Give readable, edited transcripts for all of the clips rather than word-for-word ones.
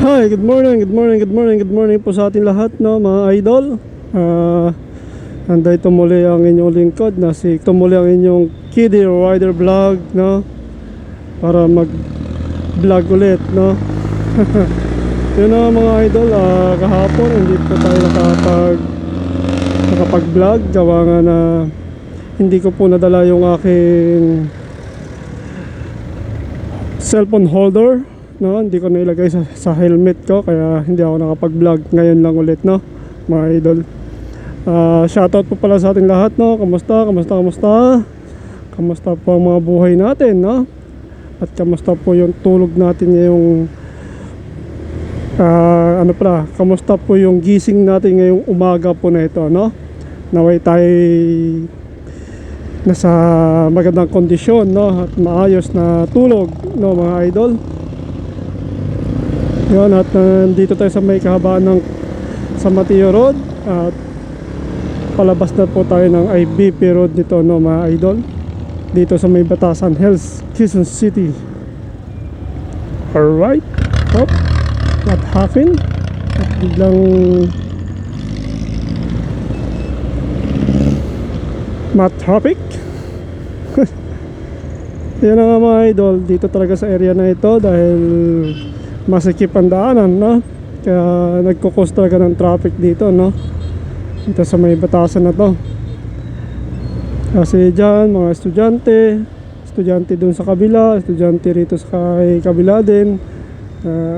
Hi, good morning, good morning, good morning, good morning po sa ating lahat, no, mga idol. Anday tumuli ang inyong lingkod na si tumuli ang inyong Kiddie Rider Vlog, no, para mag-vlog ulit, no. Yun na mga idol, kahapon hindi po tayo nakapag-vlog gawa nga na hindi ko po nadala yung aking cellphone holder, no, hindi ko nailagay sa helmet ko, kaya hindi ako nakapag-vlog. Ngayon lang ulit, no, mga idol. Shoutout po pala sa ating lahat, no. Kamusta po ang mga buhay natin, no, at kamusta po yung tulog natin ngayong kamusta po yung gising natin ngayong umaga po na ito, no. Naway tayo nasa magandang kondisyon, no, at maayos na tulog, no, mga idol. Yun, at nandito tayo sa may kahabaan ng San Mateo Road, at palabas na po tayo ng IBP Road dito, no, mga idol, dito sa may Batasan Hills, Quezon City. Alright, what happened? At biglang math topic. Yan na nga mga idol, dito talaga sa area na ito dahil masikip ang daanan, no? Kaya nagkukos talaga ng traffic dito, no? Dito sa may Batasan na to. Kasi dyan mga estudyante dun sa kabila, estudyante rito sa kabila din,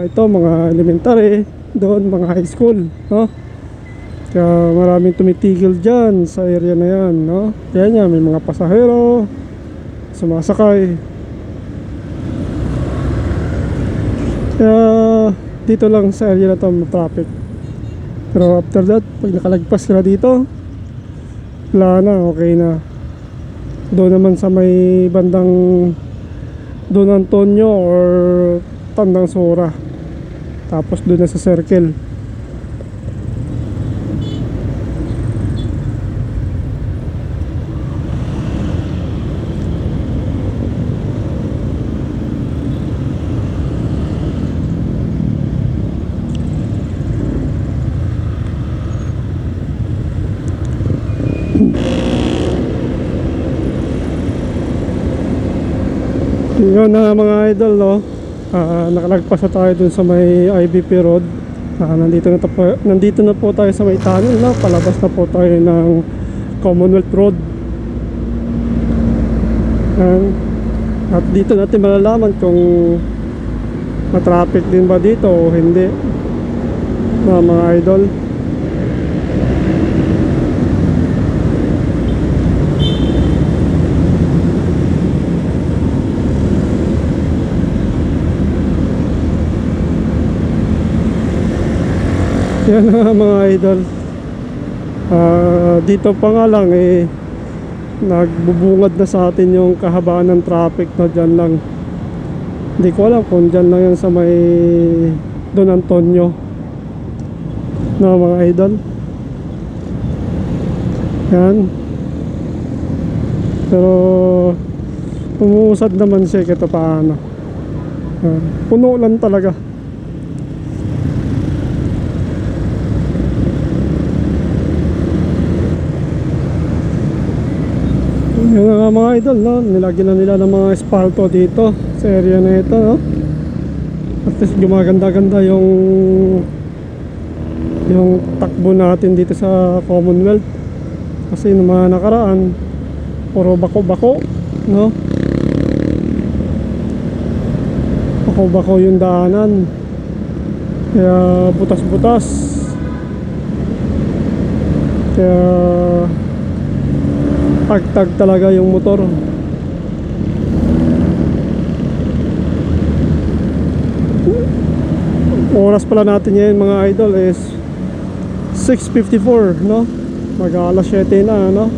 ito mga elementary, doon mga high school, no? Kaya maraming tumitigil dyan sa area na yan, no? Yan yan, may mga pasahero sumasakay. Kaya dito lang sa area na to traffic. Pero after that, pag nakalagpas ka na dito, wala na, okay na. Doon naman sa may bandang Don Antonio or Tandang Sora, tapos doon na sa circle. Yun na mga idol, no, nakalagpas na tayo dun sa may IBP Road. Nandito na po tayo sa may tunnel, no? Palabas na po tayo ng Commonwealth Road. At dito natin malalaman kung matraffic din ba dito o hindi, mga idol. Yan na mga idol, dito pa nga lang nagbubungad na sa atin yung kahabaan ng traffic, no. Dyan lang, hindi ko alam kung dyan lang yan sa may Don Antonio, no, mga idol. Yan, pero umuusad naman siya kahit paano. Puno lang talaga. Yung mga idol, no, nilagyan na nila ng mga espalto dito sa area na ito, no. At least gumaganda-ganda yung takbo natin dito sa Commonwealth. Kasi nung mga nakaraan, puro bako-bako, no. Bako-bako yung daanan, kaya butas-butas. Kaya tag-tag talaga yung motor. Oras pala natin ngayon mga idol is 6:54, no? Mag-alas 7 na, no?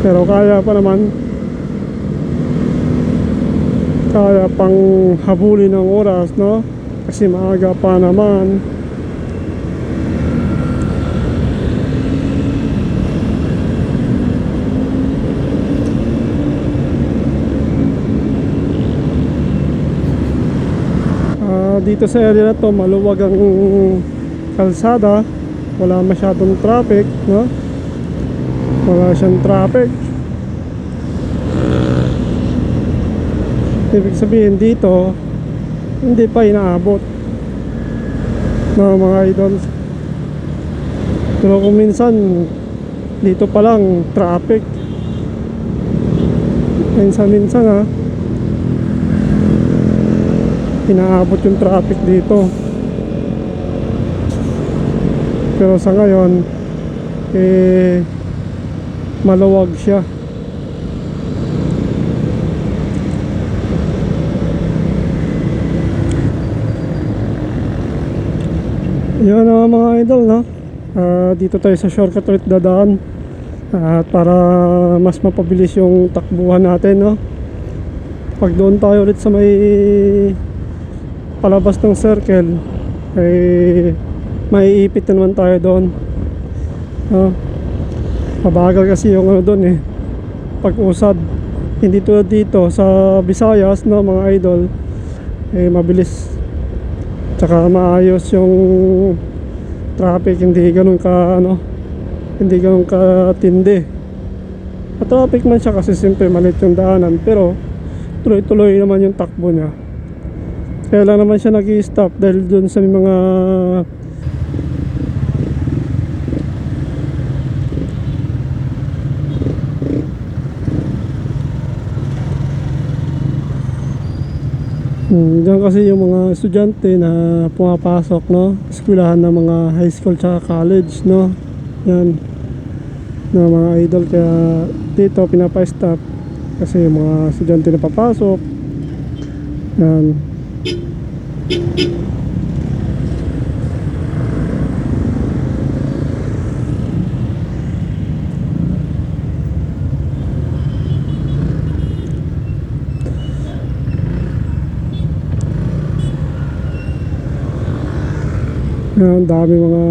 Pero kaya pa naman, kaya pang habulin ng oras, no? Kasi maaga pa naman. Dito sa area na to maluwag ang kalsada, wala masyadong traffic, no? Wala siyang traffic. Ibig sabihin dito hindi pa inaabot, no, mga idol. Pero kung minsan dito pa lang traffic, minsan ha, inaabot yung traffic dito. Pero sa ngayon maluwag siya. Yan mga idol, no? Dito tayo sa shortcut ulit dadaan, para mas mapabilis yung takbuhan natin, no? Pag doon tayo ulit sa may palabas ng circle, maiipit na naman tayo doon, no? Mabagal kasi yung ano doon pag-usad. Hindi tulad dito sa Visayas, no, mga idol, mabilis tsaka maayos yung traffic. Hindi ganun ka hindi ganun katindi. Traffic man siya kasi simple maliit yung daanan, pero tuloy-tuloy naman yung takbo niya. Kaya lang naman siya nag-i-stop dahil dun sa mga diyan kasi yung mga estudyante na pumapasok, no, eskwelahan ng mga high school tsaka college, no, yan na mga idol. Kaya dito pinapa-stop kasi yung mga estudyante na papasok, yan. Yan, dami mga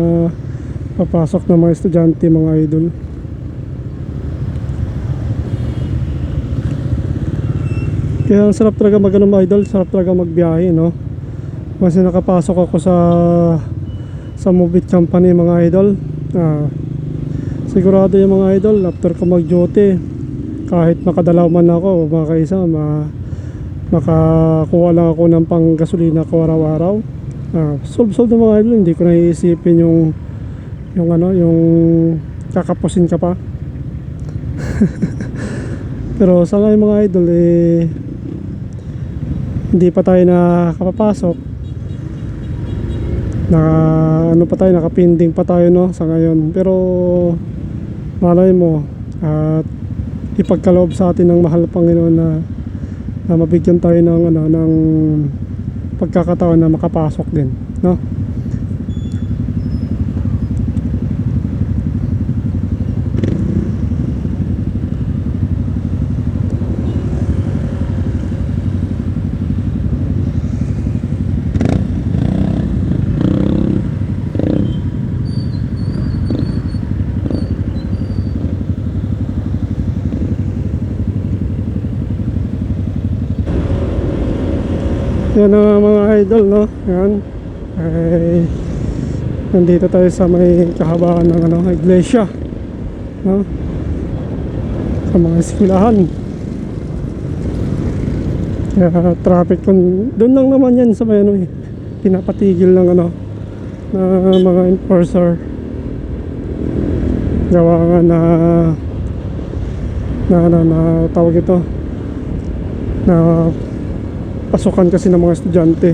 papasok na mga estudyante, mga idol. Kaya ang sarap talaga mga idol, sarap talaga magbiyahe, no? Kasi nakapasok ako sa Movit Company, mga idol. Sigurado yung mga idol, after ko mag-duty, kahit makadalaw man ako, mga kaisa, makakuha lang ako ng pang gasolina ko araw-araw. Solve ng mga idol, hindi ko na iisipin yung kakapusin ka pa. Pero sa ngayon mga idol, hindi pa tayo nakapapasok, nakapinding pa tayo, no, sa ngayon. Pero malay mo at ipagkaloob sa atin ng mahal Panginoon na mabigyan tayo ng pagkakataon na makapasok din, no? Yan ang mga idol, no? Yan. Nandito tayo sa may kahabaan ng iglesia, no? Sa mga eskwelahan. Kaya traffic doon lang naman yan sa may pinapatigil ng na mga enforcer. Gawa nga na tawag ito na pasukan kasi ng mga estudyante.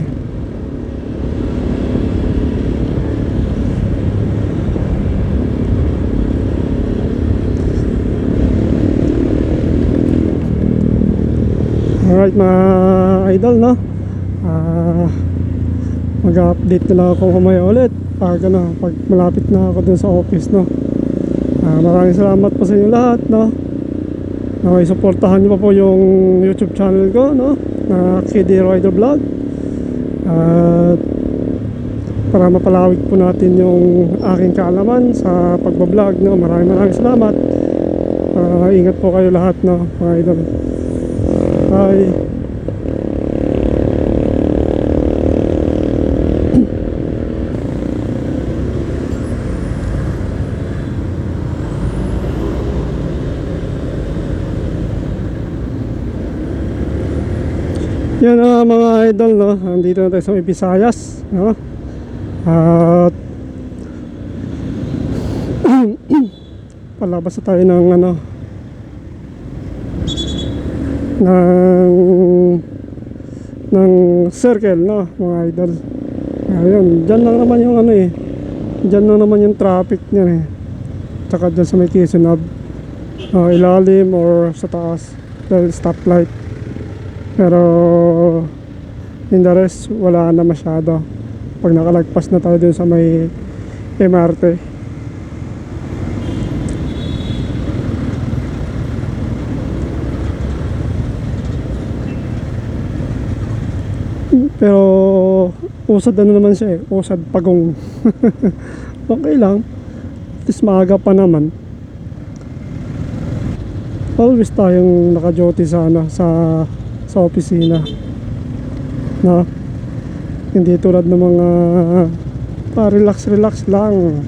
Alright mga idol, no, mag-update na lang ako kumaya ulit pag malapit na ako dun sa office, no. Maraming salamat po sa inyo lahat, no. Suportahan niyo pa po yung YouTube channel ko, no, na KD Rider Vlog, at para mapalawig po natin yung aking kaalaman sa pagbablog, no. Maraming salamat. Ingat po kayo lahat, no, mga idol. Bye. Yan na mga idol, no? Nandito na tayo sa may Visayas, no? At palabas na tayo ng ano, ng circle, no mga idol. Ayun, dyan lang naman yung ano eh, dyan lang naman yung traffic niya eh, tsaka dyan sa may Quezon Hub, ilalim or sa taas dahil stoplight. Pero in the rest wala na masyado pag nakalagpas na tayo dun sa may MRT. Pero usad ano naman siya eh, usad pagong. Okay lang, at least maaga pa naman. Always tayong naka-duty sa ano, sa opisina, no? Hindi tulad ng mga relax lang.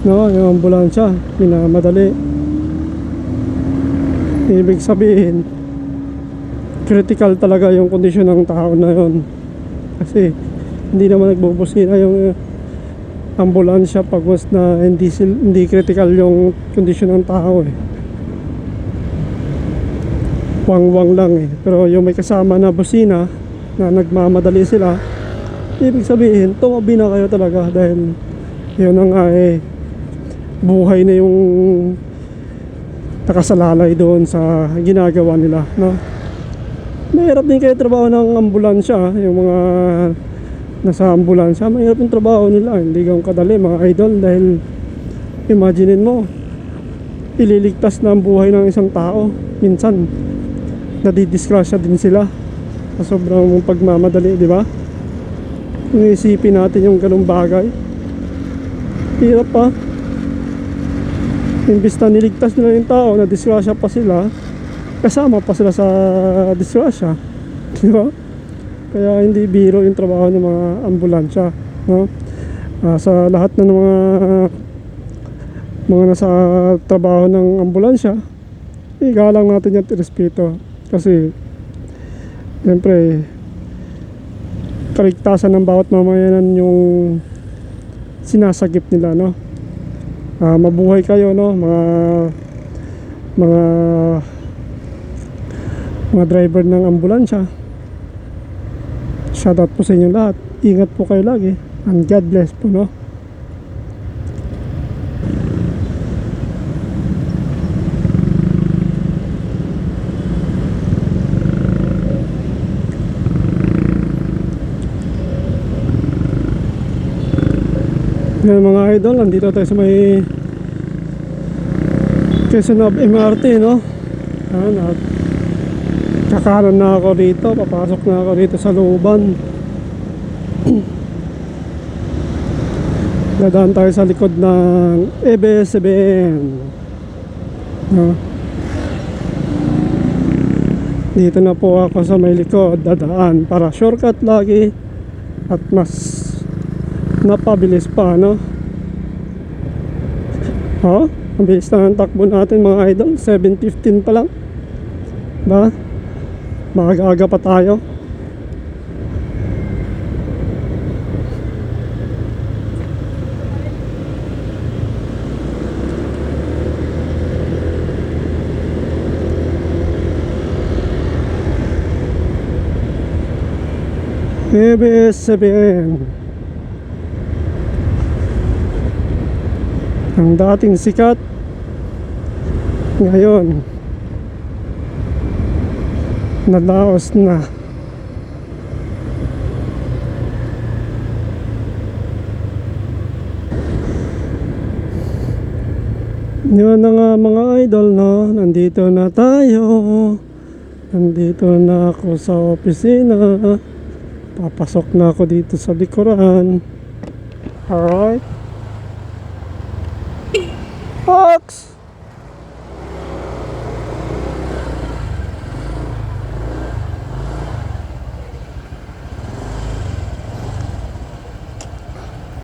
No, yung ambulansya, minamadali. Ibig sabihin, critical talaga yung kondisyon ng tao na yun. Kasi hindi naman nagbubusina yung ambulansya pag was na hindi critical yung kondisyon ng tao eh. Wang-wang lang eh. Pero yung may kasama na busina na nagmamadali sila, ibig sabihin, tumabi na kayo talaga dahil yun ang eh, buhay na yung nakasalalay doon sa ginagawa nila, no? Mahirap din kayo trabaho ng ambulansya, yung mga nasa ambulansya, mahirap yung trabaho nila, hindi ganun kadali mga idol, dahil imaginein mo, ililigtas na ang buhay ng isang tao, minsan nadidisgrasya din sila sa sobrang pagmamadali, di ba? Kung isipin natin yung ganung bagay, hirap pa. Imbis na niligtas nila yung tao, na disgrasya pa sila, kasama pa sila sa disgrasya, di ba? Kaya hindi biro yung trabaho ng mga ambulansya, no? Sa lahat ng mga nasa trabaho ng ambulansya, igalang natin yung respeto, kasi siyempre kaligtasan ng bawat mamayanan yung sinasagip nila, no? Mabuhay kayo, no, mga driver ng ambulansya. Shoutout po sa inyo lahat. Ingat po kayo lagi, and God bless po, no. Ngayon mga idol, nandito tayo sa may Quezon Hub MRT, no? At kakanan na ako dito, papasok na ako dito sa looban. Dadaan tayo sa likod ng ABS-CBN, no? Dito na po ako sa may likod dadaan para shortcut lagi at mas napabilis pa, no? Ang bilis na ang takbo natin mga idol, 7:15 pa lang, ba? Maaga-aga pa tayo. ABS-CBN, ang dating sikat ngayon nalaos na. Yun na nga mga idol, no? Nandito na tayo Nandito na ako sa opisina. Papasok na ako dito sa likuran. Alright. Fox!